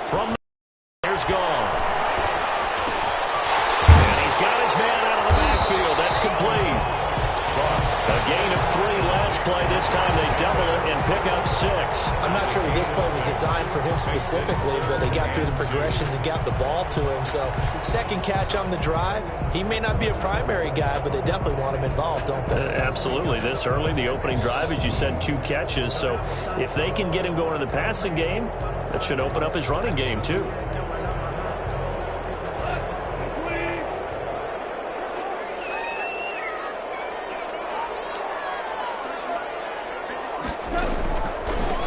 From there's Goff. And he's got his man out of the backfield. That's complete. A gain of 3 last play. This time they double it and pick up 6. I'm not sure that this play was designed for him specifically, but they got through the progressions and got the ball to him. So second catch on the drive. He may not be a primary guy, but they definitely want him involved, don't they? Absolutely. This early, the opening drive, as you said, 2 catches. So if they can get him going in the passing game, that should open up his running game too.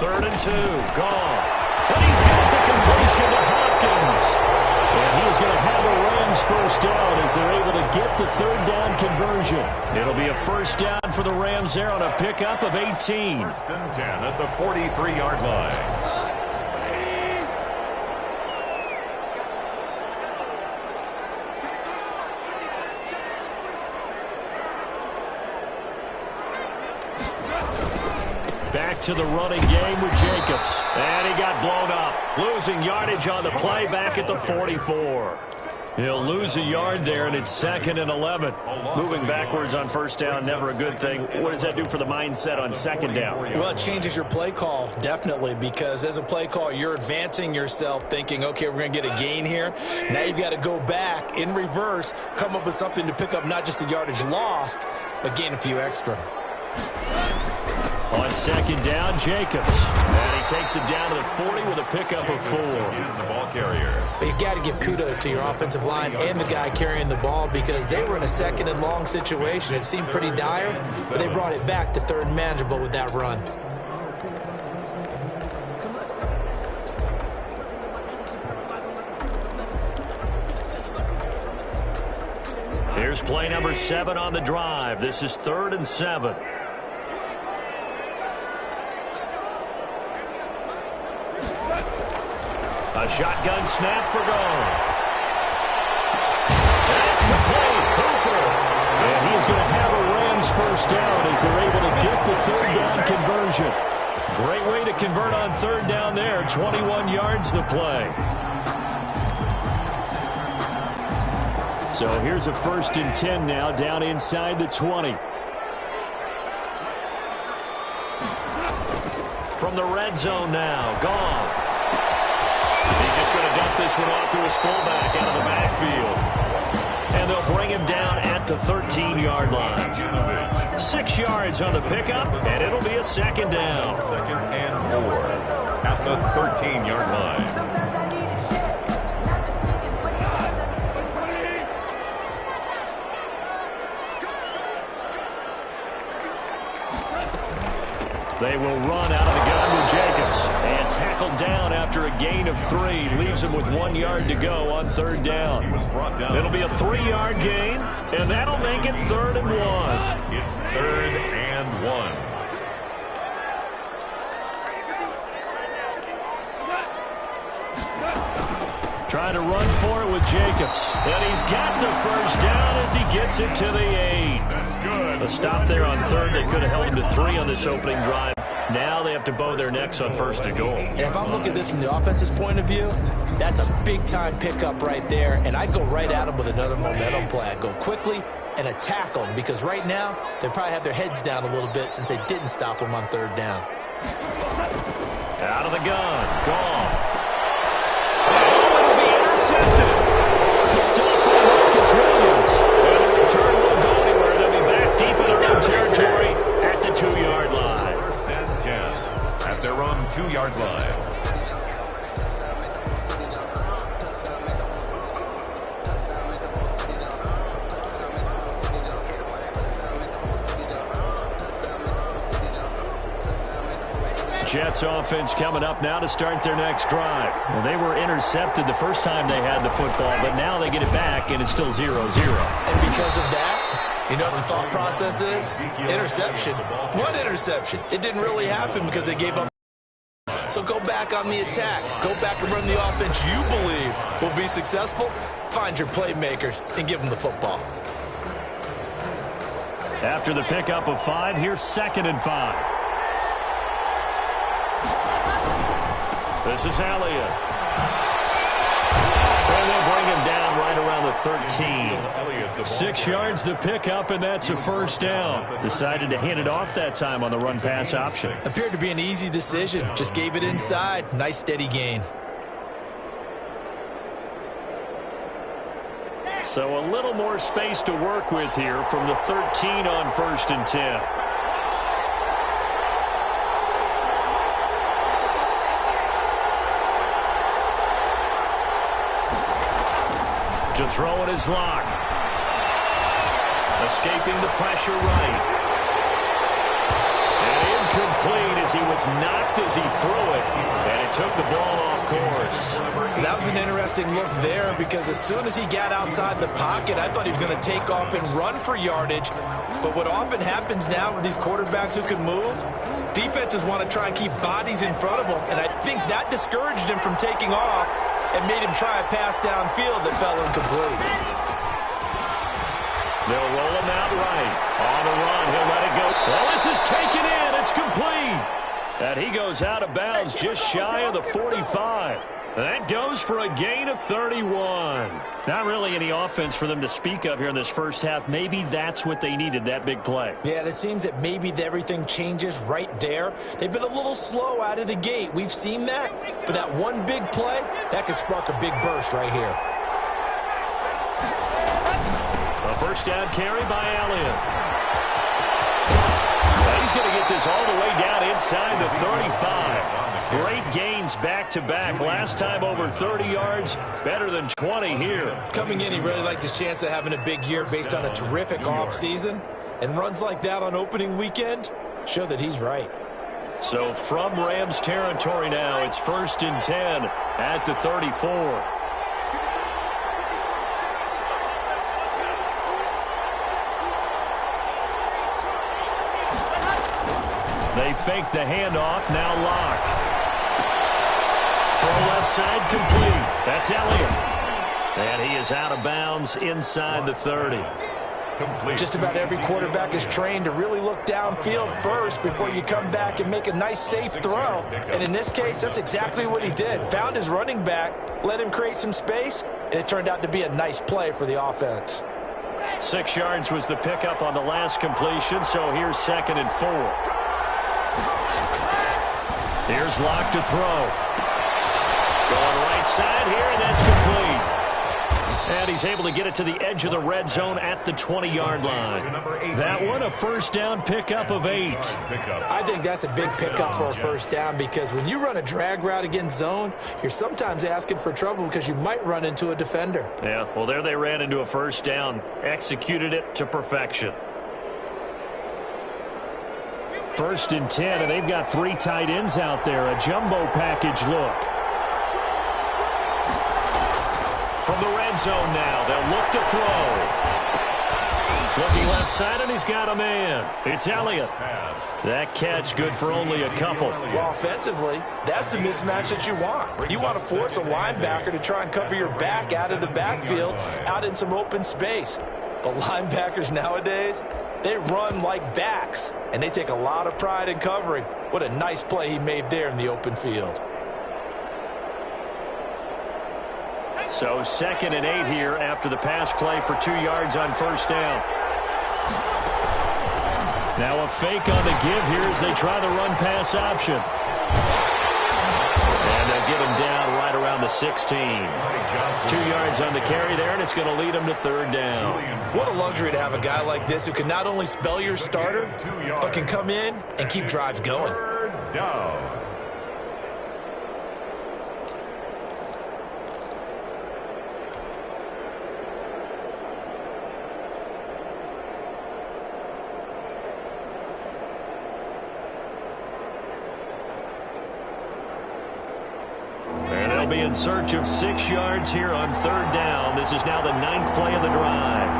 Third and 2, Goff. And he's got the completion to Hopkins. And he's going to have a Rams first down as they're able to get the third down conversion. It'll be a first down for the Rams there on a pickup of 18. First and 10 at the 43-yard line. Back to the running game with Jacobs. And he got blown up. Losing yardage on the play back at the 44. He'll lose a yard there, and it's 2nd and 11. Moving backwards on first down, never a good thing. What does that do for the mindset on second down? Well, it changes your play call, definitely, because as a play call, you're advancing yourself thinking, okay, we're going to get a gain here. Now you've got to go back in reverse, come up with something to pick up not just the yardage lost, but gain a few extra. On second down, Jacobs. And he takes it down to the 40 with a pickup of 4. The ball carrier. But you've got to give kudos to your offensive line and the guy carrying the ball because they were in a 2nd and long situation. It seemed pretty dire, but they brought it back to 3rd and manageable with that run. Here's play number 7 on the drive. This is 3rd and 7. A shotgun snap for Goff. That's complete. Hooper. And he's going to have a Rams first down as they're able to get the 3rd down conversion. Great way to convert on 3rd down there. 21 yards the play. So here's a 1st and 10 now down inside the 20. From the red zone now, Goff. He's just going to dump this one off to his fullback out of the backfield. And they'll bring him down at the 13-yard line. 6 yards on the pickup, and it'll be a 2nd down. 2nd and 4 at the 13-yard line. They will run out of the gun with Jacobs. And tackled down after a gain of 3. Leaves him with 1 yard to go on 3rd down. It'll be a 3-yard gain, and that'll make it 3rd and 1. It's 3rd and 1. Trying to run for it with Jacobs. And he's got the first down as he gets it to the 8. That's good. A stop there on 3rd. They could have held him to 3 on this opening drive. Now they have to bow their necks on 1st and goal. And if I'm looking at this from the offense's point of view, that's a big-time pickup right there. And I'd go right at him with another momentum play. I'd go quickly and attack them because right now they probably have their heads down a little bit since they didn't stop them on 3rd down. Out of the gun. Goff. Intercepted. Picked up by Marcus Williams. And the return won't go anywhere. They'll be back deep in their own territory at the 2-yard line. 1st and 10 at their own 2-yard line. Jets offense coming up now to start their next drive. Well, they were intercepted the first time they had the football, but now they get it back, and it's still 0-0. And because of that, you know what the thought process is? Interception. What interception? It didn't really happen because they gave up. So go back on the attack. Go back and run the offense you believe will be successful. Find your playmakers and give them the football. After the pickup of 5, here's 2nd and 5. This is Elliott. 13. 6 yards the pickup, and that's a first down. Decided to hand it off that time on the run-pass option. Appeared to be an easy decision. Just gave it inside. Nice steady gain. So a little more space to work with here from the 13 on 1st and 10. To throw it is Locke. Escaping the pressure right. And incomplete as he was knocked as he threw it. And it took the ball off course. That was an interesting look there because as soon as he got outside the pocket, I thought he was going to take off and run for yardage. But what often happens now with these quarterbacks who can move, defenses want to try and keep bodies in front of them. And I think that discouraged him from taking off and made him try a pass downfield that fell incomplete. They'll roll him out right. On the run, he'll let it go. Well, this is taken in. It's complete. And he goes out of bounds just shy of the 45. That goes for a gain of 31. Not really any offense for them to speak of here in this first half. Maybe that's what they needed, that big play. Yeah, and it seems that maybe everything changes right there. They've been a little slow out of the gate. We've seen that. But that one big play, that could spark a big burst right here. A first down carry by Elliott. He's going to get this all the way down inside the 35. Great gains back-to-back. Last time over 30 yards, better than 20 here. Coming in, he really liked his chance of having a big year based on a terrific offseason. And runs like that on opening weekend show that he's right. So from Rams territory now, it's 1st and 10 at the 34. They fake the handoff, now Locke. Throw left side complete. That's Elliott. And he is out of bounds inside the 30. Just about every quarterback is trained to really look downfield first before you come back and make a nice, safe throw. And in this case, that's exactly what he did. Found his running back, let him create some space, and it turned out to be a nice play for the offense. 6 yards was the pickup on the last completion, so here's 2nd and 4. Here's Locke to throw. Going right side here, and that's complete. And he's able to get it to the edge of the red zone at the 20-yard line. That one, a first down pickup of 8. I think that's a big pickup for a first down because when you run a drag route against zone, you're sometimes asking for trouble because you might run into a defender. Yeah, well, there they ran into a first down. Executed it to perfection. 1st and 10, and they've got 3 tight ends out there. A jumbo package look. From the red zone now, they'll look to throw. Looking left side, and he's got a man. It's Elliott. That catch good for only a couple. Well, offensively, that's the mismatch that you want. You want to force a linebacker to try and cover your back out of the backfield, out in some open space. But linebackers nowadays, they run like backs, and they take a lot of pride in covering. What a nice play he made there in the open field. So 2nd and 8 here after the pass play for 2 yards on first down. Now a fake on the give here as they try the run-pass option. And they'll get him down right around the 16. 2 yards on the carry there, and it's going to lead him to 3rd down. What a luxury to have a guy like this who can not only spell your starter, but can come in and keep drives going. 3rd down. Be in search of 6 yards here on 3rd down. This is now the 9th play of the drive.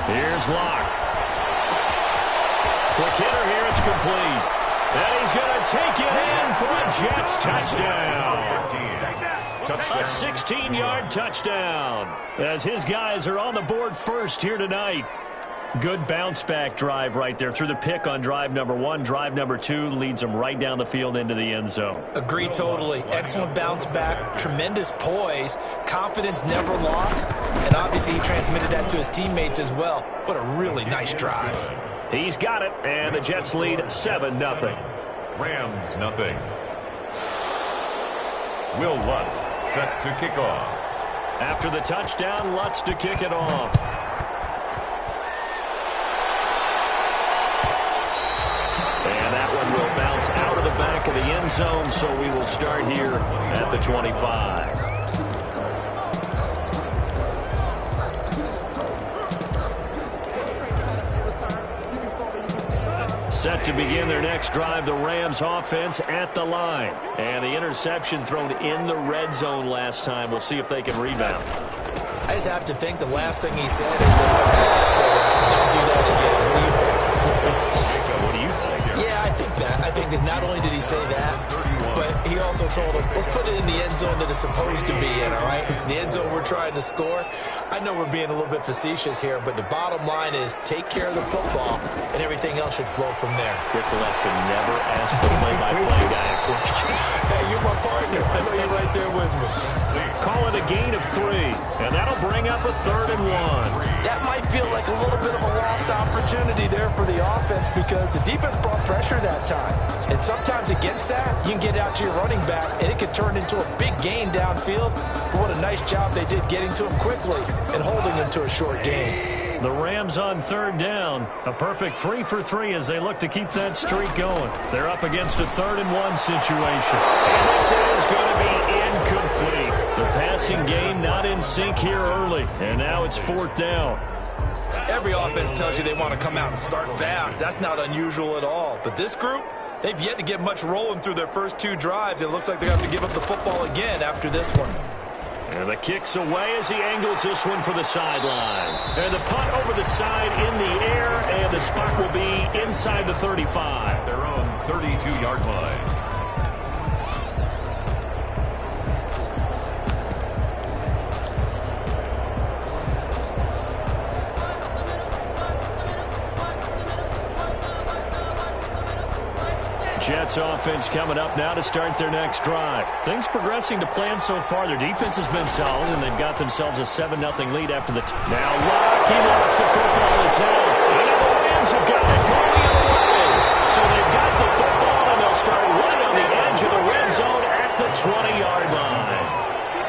Here's Locke. Quick hitter here, it's complete. And he's going to take it in for a Jets touchdown. A 16-yard touchdown. As his guys are on the board first here tonight. Good bounce-back drive right there. Through the pick on drive number 1. Drive number 2 leads them right down the field into the end zone. Agree totally. Excellent bounce back, tremendous poise, confidence never lost, and obviously he transmitted that to his teammates as well. What a really nice drive. He's got it, and the Jets lead 7-0. Rams, nothing. Will Lutz set to kick off. After the touchdown, Lutz to kick it off. And that one will bounce out of the back of the end zone, so we will start here at the 25. Set to begin their next drive, the Rams offense at the line. And the interception thrown in the red zone last time. We'll see if they can rebound. I just have to think the last thing he said is that don't do that again. What do you think? What do you think? Yeah, I think that. I think that not only did he say that, but he also told him, let's put it in the end zone that it's supposed to be in, all right? The end zone we're trying to score. I know we're being a little bit facetious here, but the bottom line is take care of the football, and everything else should flow from there. Quick lesson, never ask the play-by-play guy a question. Hey, you're my partner. I know you're right there with me. Call it a gain of 3, and that'll bring up a 3rd and 1. That might feel like a little bit of a lost opportunity there for the offense because the defense brought pressure that time. And sometimes against that, you can get out to your running back, and it could turn into a big gain downfield. But what a nice job they did getting to him quickly and holding him to a short gain. The Rams on 3rd down. A perfect 3 for 3 as they look to keep that streak going. They're up against a 3rd and 1 situation. And this is going to be incomplete. The passing game not in sync here early. And now it's 4th down. Every offense tells you they want to come out and start fast. That's not unusual at all. But this group, they've yet to get much rolling through their first 2 drives. It looks like they're going to have to give up the football again after this one. And the kick's away as he angles this one for the sideline. And the punt over the side in the air, and the spot will be inside the 35. Their own 32-yard line. Jets offense coming up now to start their next drive. Things progressing to plan so far. Their defense has been solid, and they've got themselves a 7-0 lead after the now Locke, he lost the football. It's held. And the Rams have got it going away. So they've got the football, and they'll start right on the edge of the red zone at the 20-yard line.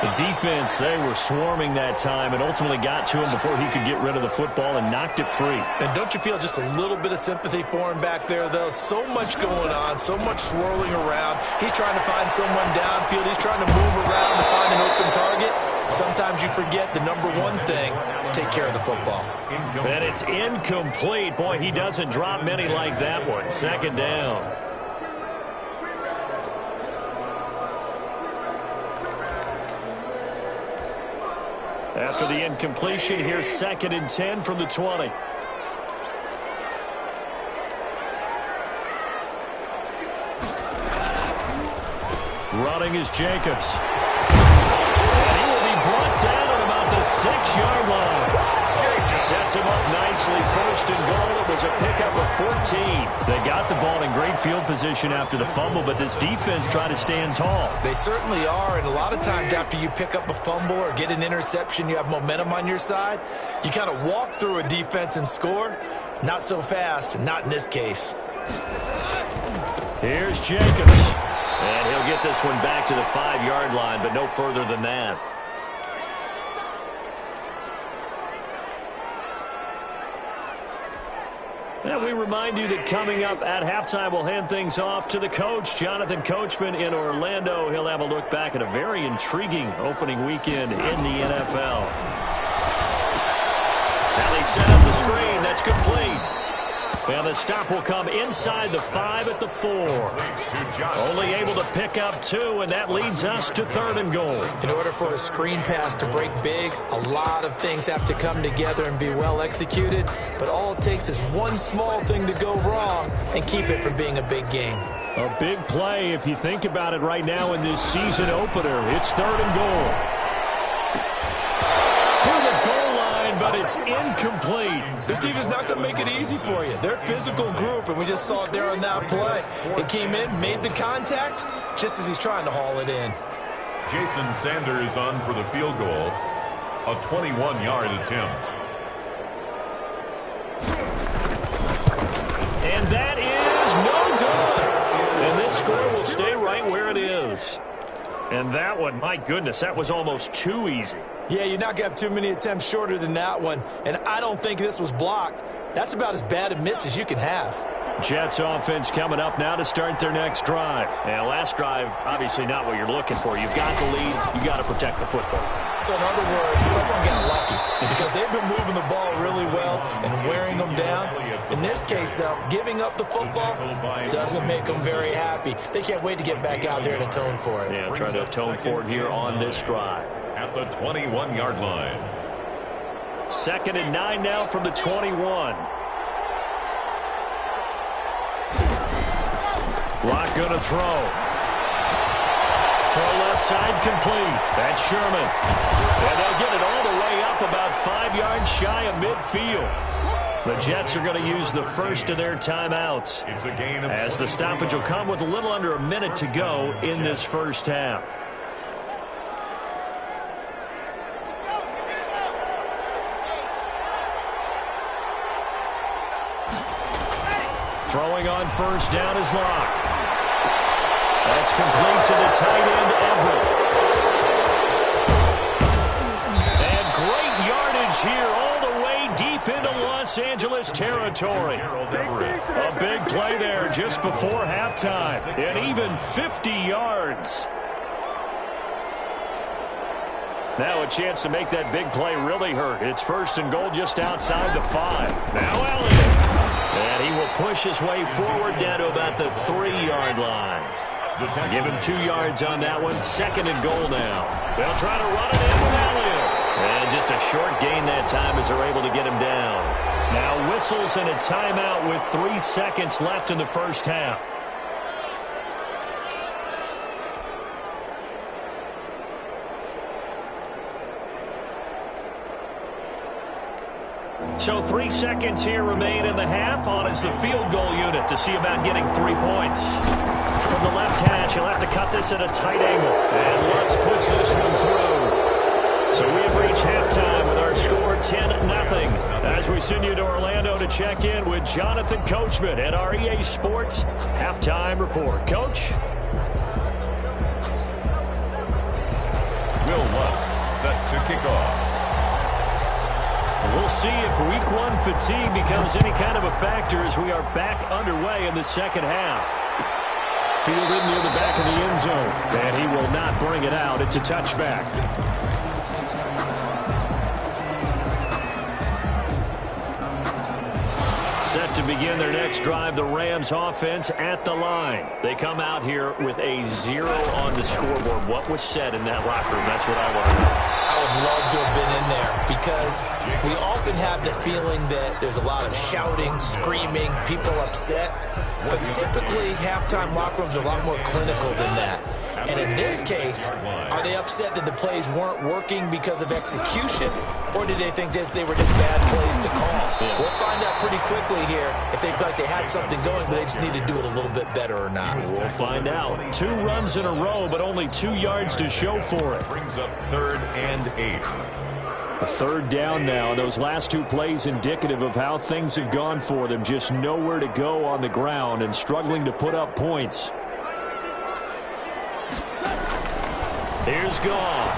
The defense, they were swarming that time and ultimately got to him before he could get rid of the football and knocked it free. And don't you feel just a little bit of sympathy for him back there, though? So much going on, so much swirling around. He's trying to find someone downfield. He's trying to move around to find an open target. Sometimes you forget the number one thing, take care of the football. And it's incomplete. Boy, he doesn't drop many like that one. 2nd down. After the incompletion, here's 2nd and 10 from the 20. Running is Jacobs. And he will be brought down at about the 6-yard line. Sets him up nicely. 1st and goal. It was a pickup of 14. They got the ball in great field position after the fumble, but this defense tried to stand tall. They certainly are, and a lot of times after you pick up a fumble or get an interception, you have momentum on your side. You kind of walk through a defense and score. Not so fast, not in this case. Here's Jacobs. And he'll get this one back to the 5-yard line, but no further than that. And we remind you that coming up at halftime, we'll hand things off to the coach, Jonathan Coachman in Orlando. He'll have a look back at a very intriguing opening weekend in the NFL. Now they set up the screen. That's complete. And the stop will come inside the 5 at the 4. Only able to pick up 2, and that leads us to 3rd and goal. In order for a screen pass to break big, a lot of things have to come together and be well executed. But all it takes is one small thing to go wrong and keep it from being a big game. A big play if you think about it right now in this season opener. It's 3rd and goal. To the goal line, but but it's incomplete. This defense is not going to make it easy for you. They're a physical group, and we just saw it there on that play. It came in, made the contact, just as he's trying to haul it in. Jason Sanders on for the field goal. A 21-yard attempt. And that is no good. And this score will stay right where it is. And that one, my goodness, that was almost too easy. Yeah, you're not going to have too many attempts shorter than that one. And I don't think this was blocked. That's about as bad a miss as you can have. Jets offense coming up now to start their next drive. And last drive, obviously not what you're looking for. You've got the lead. You've got to protect the football. So in other words, someone got lucky because they've been moving the ball really well and wearing them down. In this case, though, giving up the football doesn't make them very happy. They can't wait to get back out there and atone for it. Yeah, try to atone for it here on this drive. At the 21-yard line. 2nd and 9 now from the 21. Locke going to throw. Throw left side complete. That's Sherman. And they'll get it all the way up about 5 yards shy of midfield. The Jets are going to use the first of their timeouts, It's a gain of as the stoppage will come with a little under a minute to go in this first half. Throwing on first down is Locke. That's complete to the tight end, Everett. And great yardage here all the way deep into Los Angeles territory. A big play there just before halftime. And even 50 yards. Now a chance to make that big play really hurt. It's 1st and goal just outside the 5. Now Elliott. And he will push his way forward down to about the 3-yard line. Give him 2 yards on that one. 2nd and goal now. They'll try to run it in with Elliott. And just a short gain that time as they're able to get him down. Now whistles and a timeout with 3 seconds left in the first half. So 3 seconds here remain in the half. On is the field goal unit to see about getting 3 points. From the left hash, he'll have to cut this at a tight angle. And Lutz puts this one through. So we have reached halftime with our score 10-0. As we send you to Orlando to check in with Jonathan Coachman at our EA Sports Halftime Report. Coach? Will Lutz set to kick off. We'll see if week 1 fatigue becomes any kind of a factor as we are back underway in the second half. Fielded near the back of the end zone, and he will not bring it out. It's a touchback. Set to begin their next drive, the Rams offense at the line. They come out here with a 0 on the scoreboard. What was said in that locker room? That's what I want to know. I would love to have been in there because we often have the feeling that there's a lot of shouting, screaming, people upset. But typically, halftime locker rooms are a lot more clinical than that. And in this case, are they upset that the plays weren't working because of execution, or did they think they were just bad plays to call? We'll find out pretty quickly here if they feel like they had something going, but they just need to do it a little bit better or not. We'll find out. 2 runs in a row, but only 2 yards to show for it. Brings up 3rd and 8. A 3rd down now. Those last 2 plays indicative of how things have gone for them. Just nowhere to go on the ground and struggling to put up points. Here's Goff.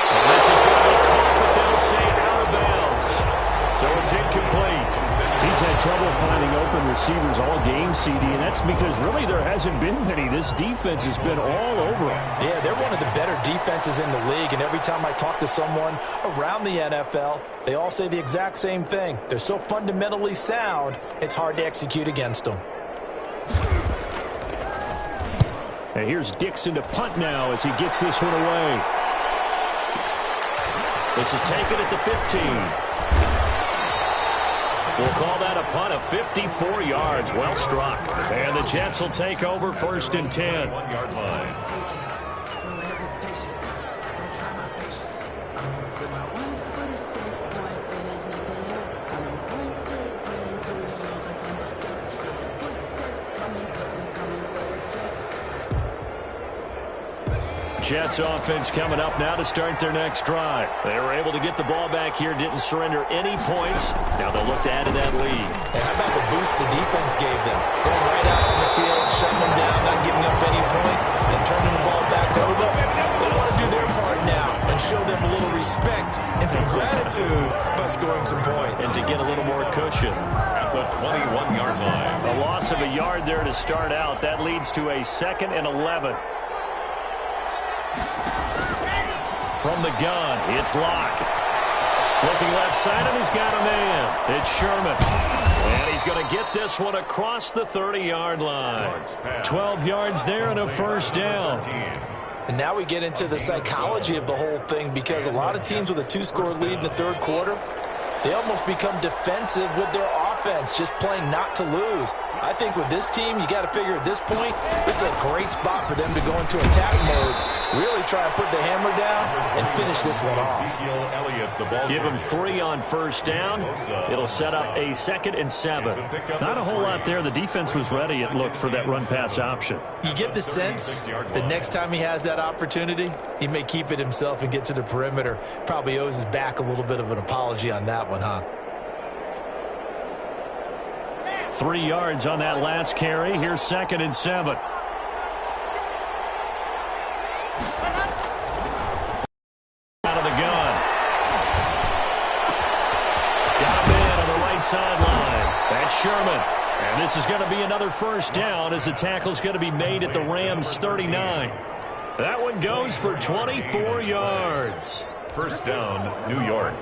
And this is going to be caught, but they'll say out of bounds. So it's incomplete. He's had trouble finding open receivers all game, CD, and that's because really there hasn't been many. This defense has been all over him. Yeah, they're one of the better defenses in the league, and every time I talk to someone around the NFL, they all say the exact same thing. They're so fundamentally sound, it's hard to execute against them. And here's Dixon to punt now as he gets this one away. This is taken at the 15. We'll call that a punt of 54 yards. Well struck. And the Jets will take over 1st and 10. 1-yard line. Jets offense coming up now to start their next drive. They were able to get the ball back here, didn't surrender any points. Now they'll look to add to that lead. And how about the boost the defense gave them? Going right out on the field, shutting them down, not giving up any points, and turning the ball back over. They want to do their part now and show them a little respect and some gratitude by scoring some points. And to get a little more cushion. At the 21-yard line. A loss of a yard there to start out. That leads to a 2nd and 11. From the gun, it's Locke. Looking left side, and he's got a man. It's Sherman. And he's going to get this one across the 30-yard line. 12 yards there and a first down. And now we get into the psychology of the whole thing, because a lot of teams with a 2-score lead in the third quarter, they almost become defensive with their offense, just playing not to lose. I think with this team, you got to figure at this point, this is a great spot for them to go into attack mode, really try and put the hammer down and finish this one off. Give him 3 on first down. It'll set up a 2nd and 7. Not a whole lot there. The defense was ready, it looked, for that run-pass option. You get the sense that next time he has that opportunity, he may keep it himself and get to the perimeter. Probably owes his back a little bit of an apology on that one, huh? 3 yards on that last carry. Here's 2nd and 7. Out of the gun. Got him in on the right sideline. That's Sherman. And this is going to be another first down as the tackle's going to be made at the Rams' 39. That one goes for 24 yards. First down, New York.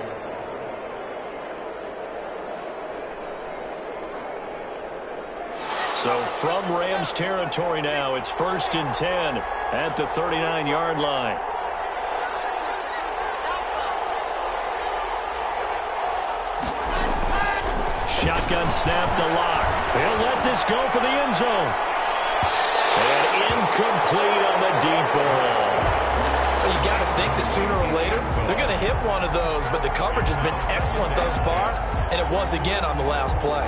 So from Rams territory now, it's 1st and 10 at the 39-yard line. Shotgun snap to Locke. He'll let this go for the end zone. And incomplete on the deep ball. Well, you got to think that sooner or later, they're going to hit one of those, but the coverage has been excellent thus far, and it was again on the last play.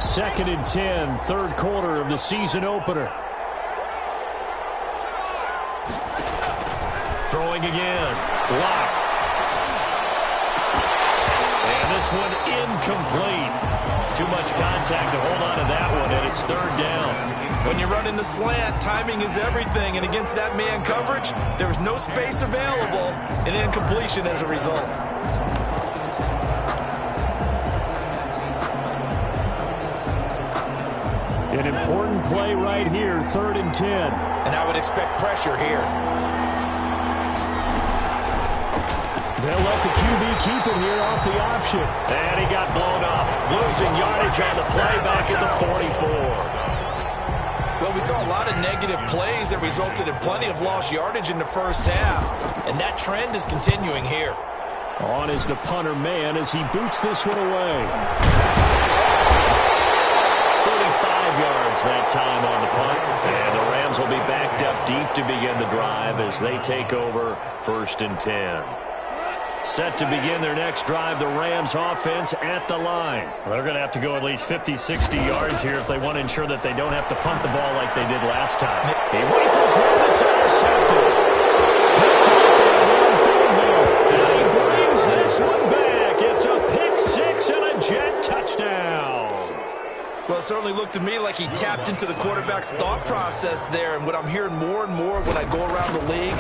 2nd and 10, third quarter of the season opener. Throwing again. Locke. And this one incomplete. Too much contact to hold on to that one, and it's 3rd down. When you run in the slant, timing is everything, and against that man coverage, there's no space available, and incompletion as a result. An important play right here, 3rd and 10. And I would expect pressure here. They'll let the QB keep it here off the option. And he got blown up. Losing yardage on the play back at the 44. Well, we saw a lot of negative plays that resulted in plenty of lost yardage in the first half. And that trend is continuing here. On is the punter man as he boots this one away. 35 yards that time on the punt. And the Rams will be backed up deep to begin the drive as they take over 1st and 10. Set to begin their next drive, the Rams offense at the line. They're going to have to go at least 50, 60 yards here if they want to ensure that they don't have to punt the ball like they did last time. He rifles one that's intercepted. Picked up on field there. And he brings this one back. It's a pick 6 and a Jet touchdown. Well, it certainly looked to me like he tapped into the quarterback's thought process there. And what I'm hearing more and more when I go around the league,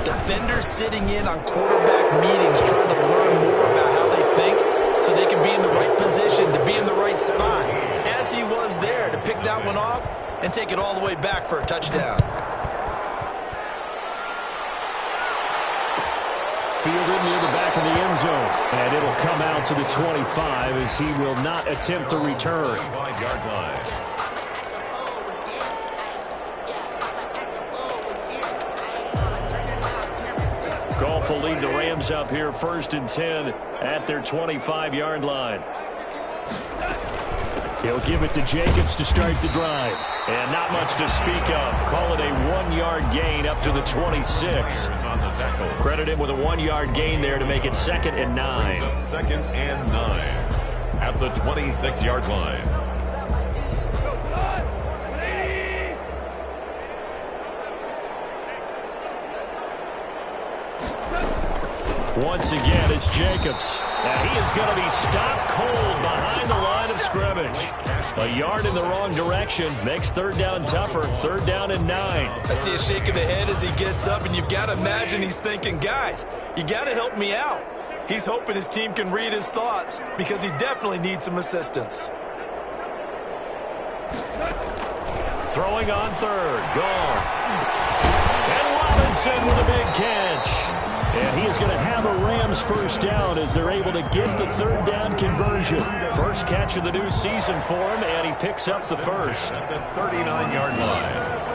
defenders sitting in on quarterback meetings trying to learn more about how they think so they can be in the right position to be in the right spot. As he was there to pick that one off and take it all the way back for a touchdown. Fielded near the back of the end zone. And it'll come out to the 25 as he will not attempt to return. 5-yard line. Goff will lead the Rams up here 1st and 10 at their 25-yard line. He'll give it to Jacobs to start the drive. And not much to speak of. Call it a 1-yard gain up to the 26. Credit him with a 1-yard gain there to make it 2nd and 9. 2nd and 9 at the 26-yard line. Once again, it's Jacobs. And he is going to be stopped cold behind the line of scrimmage. A yard in the wrong direction makes third down tougher. Third down and 9. I see a shake of the head as he gets up, and you've got to imagine he's thinking, guys, you got to help me out. He's hoping his team can read his thoughts because he definitely needs some assistance. Throwing on third. Gone. And Robinson with a big catch. And he is going to have a Rams first down as they're able to get the third down conversion. First catch of the new season for him, and he picks up the first. At the 39-yard line.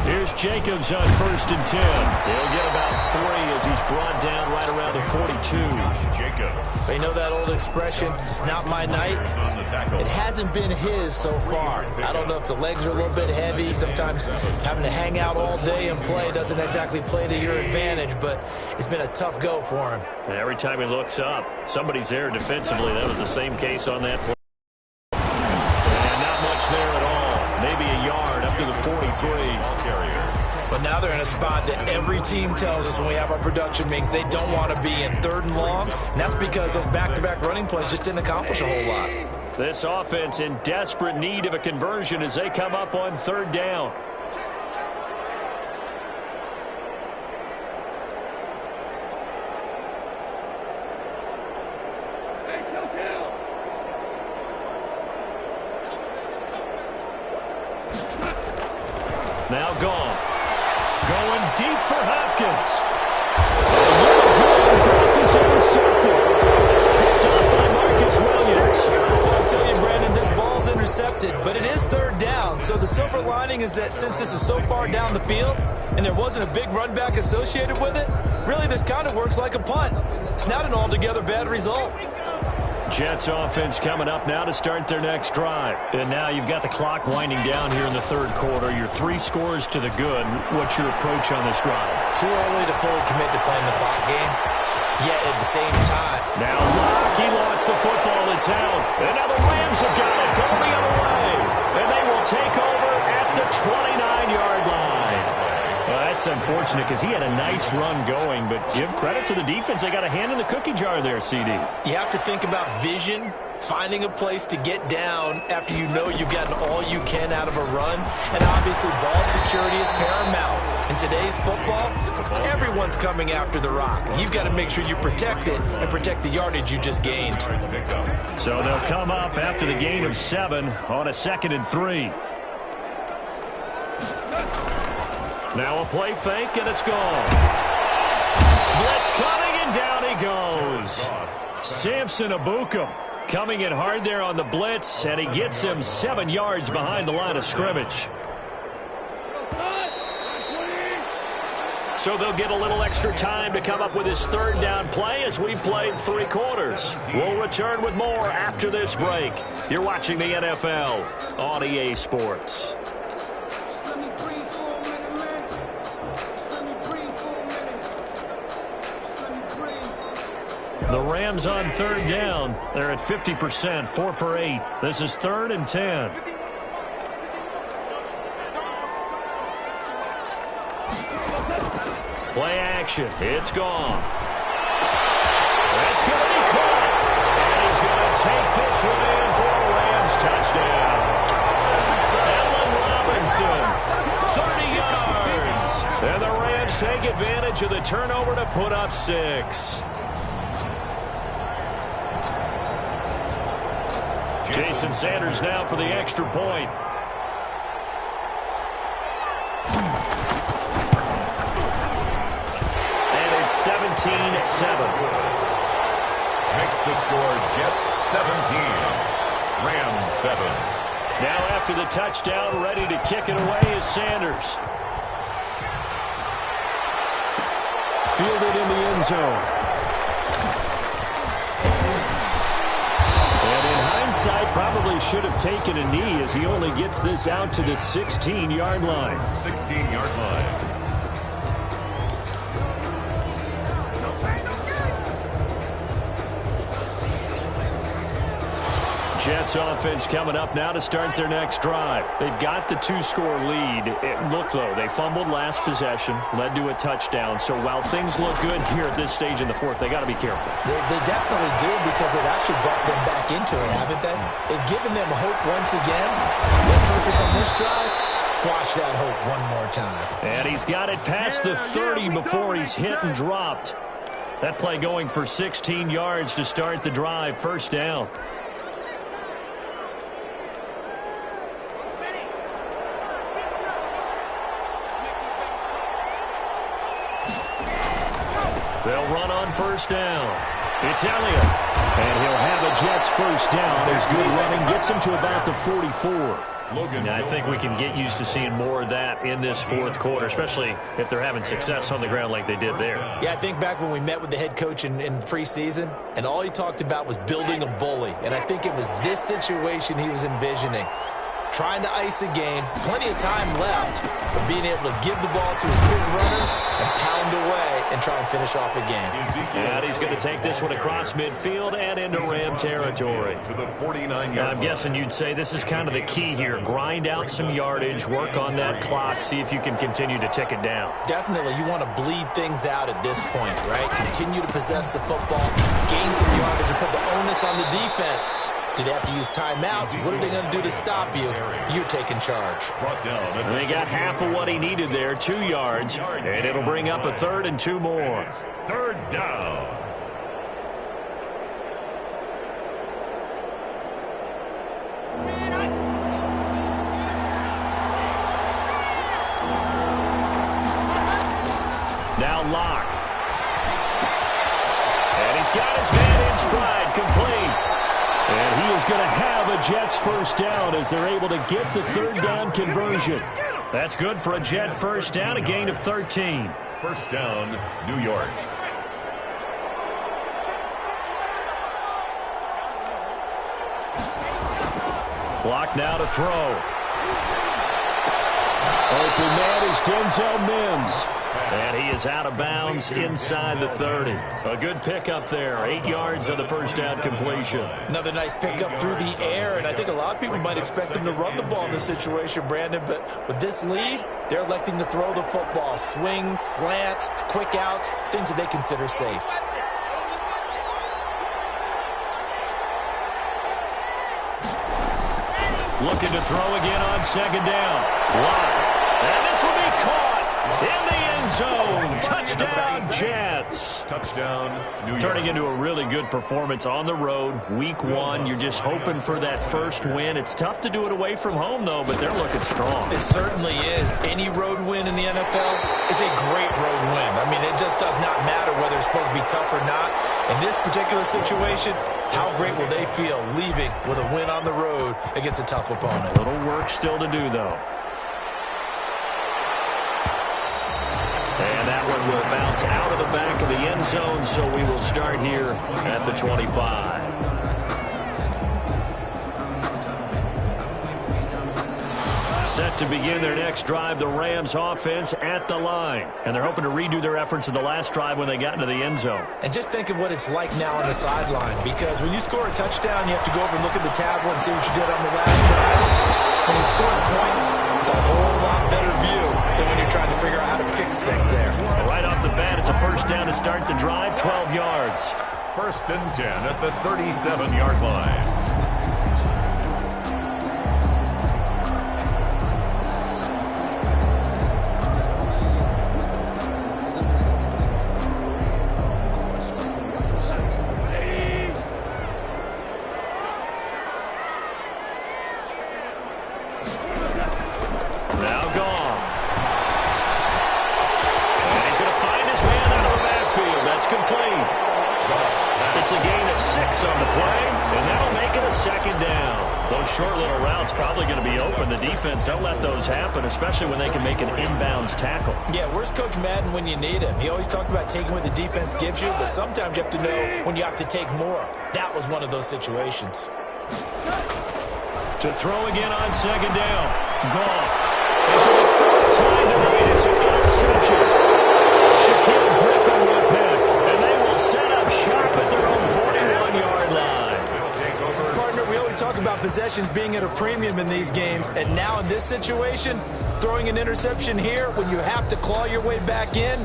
Here's Jacobs on first and 10. He'll get about 3 as he's brought down right around the 42. Jacobs. They know that old expression, it's not my night. It hasn't been his so far. I don't know if the legs are a little bit heavy. Sometimes having to hang out all day and play doesn't exactly play to your advantage, but it's been a tough go for him. And every time he looks up, somebody's there defensively. That was the same case on that play. And not much there at all. Maybe a yard up to the 43. But now they're in a spot that every team tells us when we have our production meetings they don't want to be in, third and long. And that's because those back-to-back running plays just didn't accomplish a whole lot. This offense in desperate need of a conversion as they come up on third down. Now gone. Going deep for Hopkins. Goff is intercepted. Picked up by Marcus Williams. I'll tell you, Brandon, this ball's intercepted, but it is third down. So the silver lining is that since this is so far down the field and there wasn't a big run back associated with it, really this kind of works like a punt. It's not an altogether bad result. Jets offense coming up now to start their next drive. And now you've got the clock winding down here in the third quarter. You're 3 scores to the good. What's your approach on this drive? Too early to fully commit to playing the clock game. Yet at the same time. Now Locke, he lost the football. It's out. And now the Rams have got it going the other way. And they will take over at the 29-yard line. That's unfortunate because he had a nice run going, but give credit to the defense. They got a hand in the cookie jar there, CD. You have to think about vision, finding a place to get down after you know you've gotten all you can out of a run, and obviously ball security is paramount. In today's football, everyone's coming after the rock. You've got to make sure you protect it and protect the yardage you just gained. So they'll come up after the gain of 7 on a 2nd and 3. Now a play fake, and it's gone. Blitz coming, and down he goes. Samson Abukum coming in hard there on the blitz, and he gets him 7 yards behind the line of scrimmage. So they'll get a little extra time to come up with his third down play as we've played 3 quarters. We'll return with more after this break. You're watching the NFL on EA Sports. The Rams on third down. They're at 50%, 4 for 8. This is 3rd and 10. Play action. It's gone. That's going to be caught. And he's going to take this one in for a Rams touchdown. Allen Robinson, 30 yards. And the Rams take advantage of the turnover to put up 6. Jason Sanders now for the extra point. And it's 17-7. Makes the score Jets 17, Rams 7. Now after the touchdown, ready to kick it away is Sanders. Fielded in the end zone. Hindsight probably should have taken a knee as he only gets this out to the 16-yard line. 16-yard line. Jets offense coming up now to start their next drive. They've got the 2-score lead. Look, though, they fumbled last possession, led to a touchdown. So while things look good here at this stage in the fourth, they got to be careful. They definitely do, because they've actually brought them back into it, haven't they? They've given them hope once again. Their purpose on this drive, squash that hope one more time. And he's got it past the 30 before he's hit and dropped. That play going for 16 yards to start the drive. First down. They'll run on first down. It's Elliott. And he'll have a Jets first down. There's good running. Gets him to about the 44. Now, I think we can get used to seeing more of that in this fourth quarter, especially if they're having success on the ground like they did there. Yeah, I think back when we met with the head coach in preseason, and all he talked about was building a bully. And I think it was this situation he was envisioning. Trying to ice a game, plenty of time left, but being able to give the ball to a big runner and pound away and try and finish off a game. And he's going to take this one across midfield and into Ram territory. To the 49-yard Now, I'm guessing you'd say this is kind of the key here. Grind out some yardage, work on that clock, see if you can continue to tick it down. Definitely, you want to bleed things out at this point, right? Continue to possess the football, gain some yardage, and put the onus on the defense. Do they have to use timeouts? What are they going to do to stop you? You're taking charge. And they got half of what he needed there, 2 yards, and it'll bring up a 3rd and 2 more. Third down. Now Locke. And he's got his man in stride, complete. And he is going to have a Jets first down as they're able to get the 3rd down conversion. That's good for a Jet first down, a gain of 13. First down, New York. Block now to throw. Open man is Denzel Mims. And he is out of bounds inside the 30. A good pickup there. 8 yards on the first down completion. Another nice pickup through the air, and I think a lot of people might expect him to run the ball in this situation, Brandon, but with this lead, they're electing to throw the football. Swings, slants, quick outs, things that they consider safe. Looking to throw again on second down. Block. And this will be caught in the end zone. Touchdown, Jets. Touchdown, New York. Turning into a really good performance on the road. Week 1, you're just hoping for that first win. It's tough to do it away from home, though, but they're looking strong. It certainly is. Any road win in the NFL is a great road win. I mean, it just does not matter whether it's supposed to be tough or not. In this particular situation, how great will they feel leaving with a win on the road against a tough opponent? Little work still to do, though. And that one will bounce out of the back of the end zone, so we will start here at the 25. Set to begin their next drive, the Rams offense at the line. And they're hoping to redo their efforts in the last drive when they got into the end zone. And just think of what it's like now on the sideline, because when you score a touchdown, you have to go over and look at the tablet and see what you did on the last drive. When you score points, it's a whole lot better view than when you're trying to figure out how to fix things there. Right off the bat, it's a first down to start the drive, 12 yards. First and 10 at the 37-yard line. It's a gain of 6 on the play, and that'll make it a second down. Those short little routes probably going to be open. The defense, they'll let those happen, especially when they can make an inbounds tackle. Yeah, where's Coach Madden when you need him? He always talked about taking what the defense gives you, but sometimes you have to know when you have to take more. That was one of those situations. To throw again on second down. Goff. And for the 4th time tonight, it's an interception. Shaquille Griffin will pick, and they will set up shop at their own 41-yard line. Partner, we always talk about possessions being at a premium in these games, and now in this situation, throwing an interception here when you have to claw your way back in,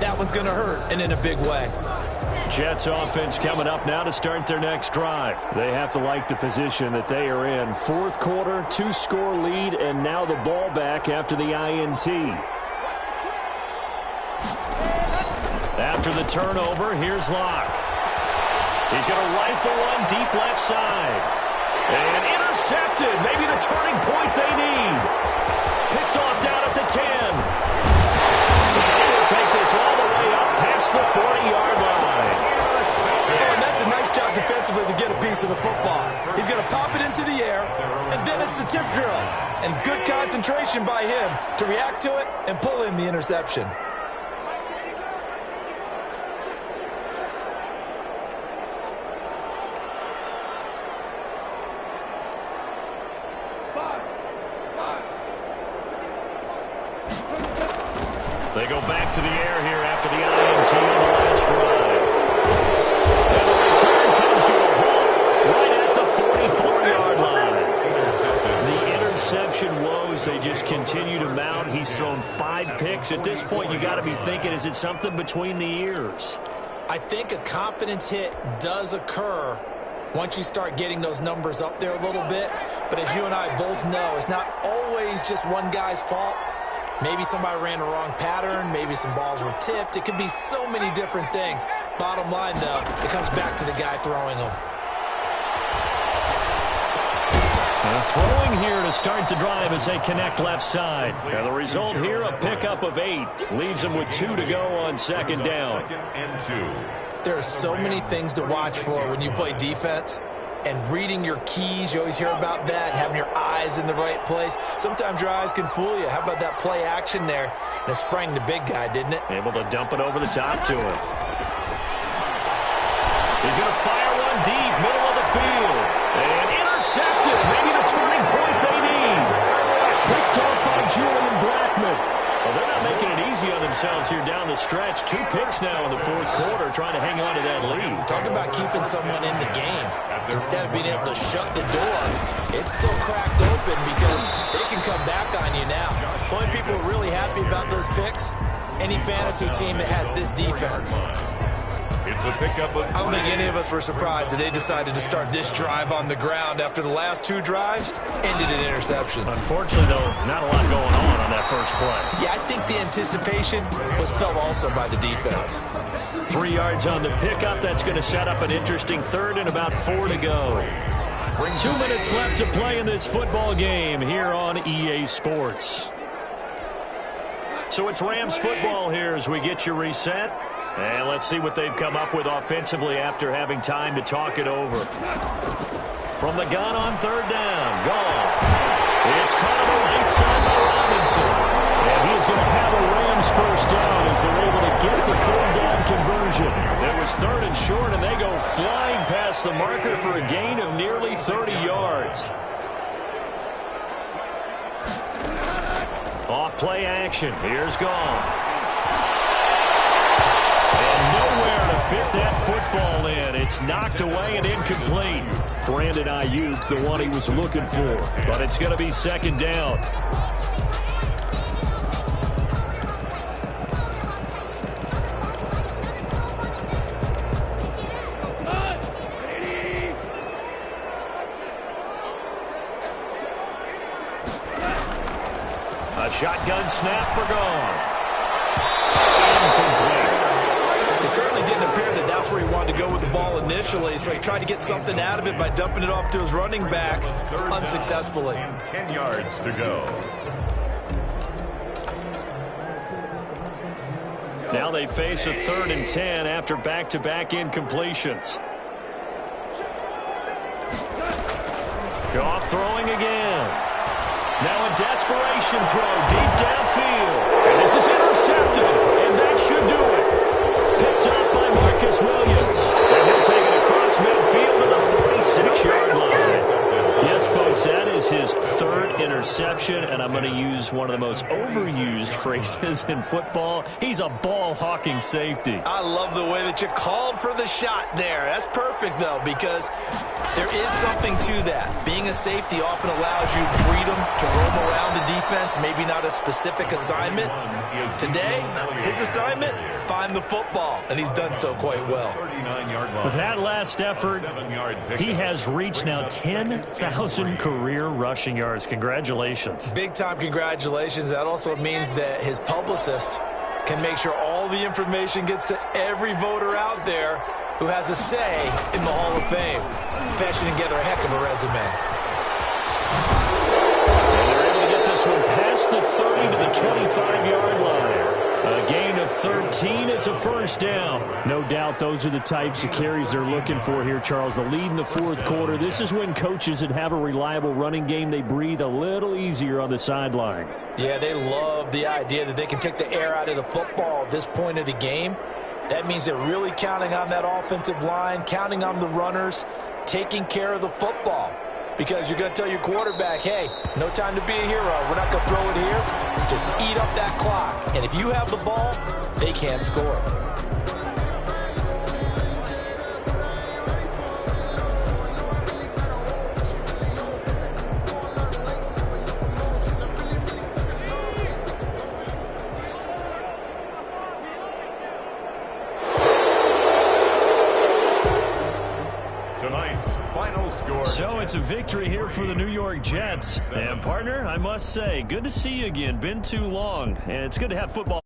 that one's going to hurt, and in a big way. Jets offense coming up now to start their next drive. They have to like the position that they are in. Fourth quarter, 2-score lead, and now the ball back after the INT. After the turnover, here's Locke. He's going to rifle one deep left side. And intercepted. Maybe the turning point they need. Picked off down at the 10. They will take this all the way up past the 40-yard line. And that's a nice job defensively to get a piece of the football. He's going to pop it into the air, and then it's the tip drill. And good concentration by him to react to it and pull in the interception. They go back to the air here after the INT on the last drive. And the return comes to a halt right at the 44-yard line. The interception woes, they just continue to mount. He's thrown 5 picks. At this point, you got to be thinking, is it something between the ears? I think a confidence hit does occur once you start getting those numbers up there a little bit. But as you and I both know, it's not always just one guy's fault. Maybe somebody ran the wrong pattern. Maybe some balls were tipped. It could be so many different things. Bottom line, though, it comes back to the guy throwing them. Throwing here to start the drive as they connect left side. And the result here, a pickup of 8. Leaves them with 2 to go on second down. There are so many things to watch for when you play defense. And reading your keys, you always hear about that, and having your eyes in the right place. Sometimes your eyes can fool you. How about that play action there? And it sprang the big guy, didn't it? Able to dump it over the top to him. He's going to fire one deep, middle of the field. And intercepted. Maybe the turning point they need. Picked off by Julian Blackman. Well, they're not making it easy on themselves here down the stretch. 2 picks now in the fourth quarter, trying to hang on to that lead. Talk about keeping someone in the game. Instead of being able to shut the door, it's still cracked open because they can come back on you now. The only people who are really happy about those picks, any fantasy team that has this defense. It's a pickup of I don't think any of us were surprised that they decided to start this drive on the ground after the last 2 drives ended in interceptions. Unfortunately, though, not a lot going on that first play. Yeah, I think the anticipation was felt also by the defense. 3 yards on the pickup. That's going to set up an interesting third and about 4 to go. 2 minutes left to play in this football game here on EA Sports. So it's Rams football here as we get you reset. And let's see what they've come up with offensively after having time to talk it over. From the gun on third down, Goff. It's caught on the right side by Robinson. And he's going to have a Rams first down as they're able to get the third down conversion. It was 3rd and short, and they go flying past the marker for a gain of nearly 30 yards. Off play action. Here's Goff. Fit that football in. It's knocked away and incomplete. Brandon Ayuk, the one he was looking for. But it's going to be second down. A shotgun snap for Goff. Incomplete. It certainly didn't appear that that's where he wanted to go with the ball initially, so he tried to get something out of it by dumping it off to his running back unsuccessfully. 10 yards to go. Now they face a 3rd and 10 after back-to-back incompletions. Goff throwing again. Now a desperation throw deep downfield. And this is intercepted, and that should do it. Picked up by Marcus Williams. And he'll take it across midfield to the 46-yard line. Yes, folks, that is his 3rd interception. position, and I'm going to use one of the most overused phrases in football. He's a ball-hawking safety. I love the way that you called for the shot there. That's perfect, though, because there is something to that. Being a safety often allows you freedom to roam around the defense, maybe not a specific assignment. Today, his assignment, find the football, and he's done so quite well. With that last effort, he has reached now 10,000 career rushing yards. Congratulations. Big-time congratulations. That also means that his publicist can make sure all the information gets to every voter out there who has a say in the Hall of Fame. Fashioning together a heck of a resume. And they're able to get this one past the 30 to the 25-yard line. A gain of 13. It's a first down. No doubt those are the types of carries they're looking for here, Charles. The lead in the fourth quarter. This is when coaches that have a reliable running game, they breathe a little easier on the sideline. Yeah, they love the idea that they can take the air out of the football at this point of the game. That means they're really counting on that offensive line, counting on the runners, taking care of the football. Because you're going to tell your quarterback, hey, no time to be a hero. We're not going to throw it here. Just eat up that clock. And if you have the ball, they can't score. So it's a victory here for the New York Jets. And, partner, I must say, good to see you again. Been too long. And it's good to have football.